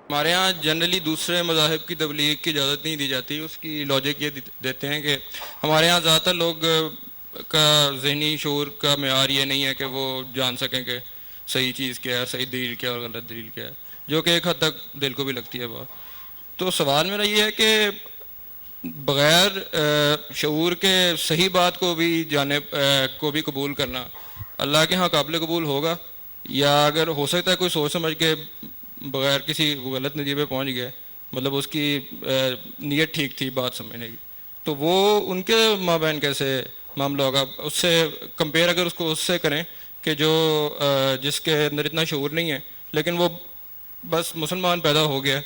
ہمارے ہاں جنرلی دوسرے مذاہب کی تبلیغ کی اجازت نہیں دی جاتی. اس کی لاجک یہ دیتے ہیں کہ ہمارے ہاں زیادہ تر لوگ کا ذہنی شعور کا معیار یہ نہیں ہے کہ وہ جان سکیں کہ صحیح چیز کیا ہے, صحیح دلیل کیا ہے اور غلط دلیل کیا ہے, جو کہ ایک حد تک دل کو بھی لگتی ہے بات. تو سوال میرا یہ ہے کہ بغیر شعور کے صحیح بات کو بھی کو بھی قبول کرنا اللہ کے ہاں قابل قبول ہوگا, یا اگر ہو سکتا ہے کوئی سوچ سمجھ کے بغیر کسی غلط نتیجے پہ پہنچ گیا, مطلب اس کی نیت ٹھیک تھی بات سمجھنے کی, تو وہ ان کے مابین کیسے معاملہ ہوگا؟ اس سے کمپیئر اگر اس کو اس سے کریں کہ جو جس کے اندر اتنا شعور نہیں ہے لیکن وہ بس مسلمان پیدا ہو گیا,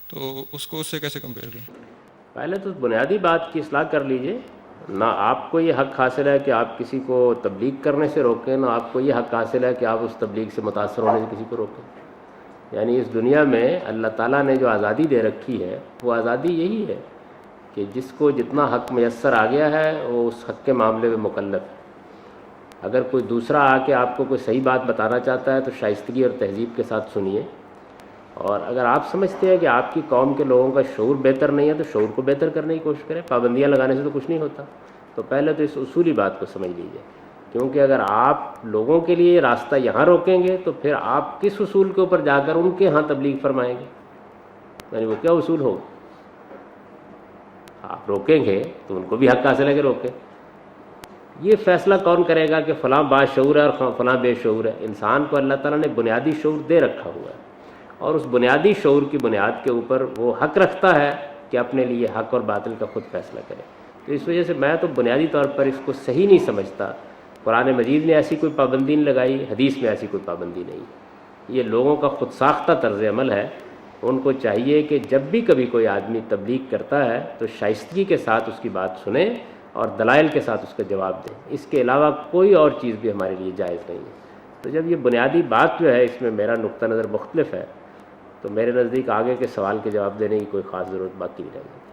تو اس کو اس سے کیسے کمپیئر کریں؟ پہلے تو بنیادی بات کی اصلاح کر لیجئے. نہ آپ کو یہ حق حاصل ہے کہ آپ کسی کو تبلیغ کرنے سے روکیں, نہ آپ کو یہ حق حاصل ہے کہ آپ اس تبلیغ سے متاثر ہونے سے کسی کو روکیں. یعنی اس دنیا میں اللہ تعالیٰ نے جو آزادی دے رکھی ہے وہ آزادی یہی ہے کہ جس کو جتنا حق میسر آ گیا ہے وہ اس حق کے معاملے میں مکلف ہے. اگر کوئی دوسرا آ کے آپ کو کوئی صحیح بات بتانا چاہتا ہے تو شائستگی اور تہذیب کے ساتھ سنیے, اور اگر آپ سمجھتے ہیں کہ آپ کی قوم کے لوگوں کا شعور بہتر نہیں ہے تو شعور کو بہتر کرنے کی کوشش کریں. پابندیاں لگانے سے تو کچھ نہیں ہوتا. تو پہلے تو اس اصولی بات کو سمجھ لیجیے, کیونکہ اگر آپ لوگوں کے لیے راستہ یہاں روکیں گے تو پھر آپ کس اصول کے اوپر جا کر ان کے ہاں تبلیغ فرمائیں گے؟ یعنی وہ کیا اصول ہوگا؟ آپ روکیں گے تو ان کو بھی حق حاصل ہے کہ روکیں. یہ فیصلہ کون کرے گا کہ فلاں باشعور ہے اور فلاں بے شعور ہے؟ انسان کو اللہ تعالیٰ نے بنیادی شعور دے رکھا ہوا ہے, اور اس بنیادی شعور کی بنیاد کے اوپر وہ حق رکھتا ہے کہ اپنے لیے حق اور باطل کا خود فیصلہ کرے. تو اس وجہ سے میں تو بنیادی طور پر اس کو صحیح نہیں سمجھتا. قرآن مجید نے ایسی کوئی پابندی نہیں لگائی, حدیث میں ایسی کوئی پابندی نہیں. یہ لوگوں کا خود ساختہ طرز عمل ہے. ان کو چاہیے کہ جب بھی کبھی کوئی آدمی تبلیغ کرتا ہے تو شائستگی کے ساتھ اس کی بات سنیں اور دلائل کے ساتھ اس کا جواب دیں. اس کے علاوہ کوئی اور چیز بھی ہمارے لیے جائز نہیں ہے. تو جب یہ بنیادی بات جو ہے اس میں میرا نقطہ نظر مختلف ہے تو میرے نزدیک آگے کے سوال کے جواب دینے کی کوئی خاص ضرورت باقی نہیں رہے گی.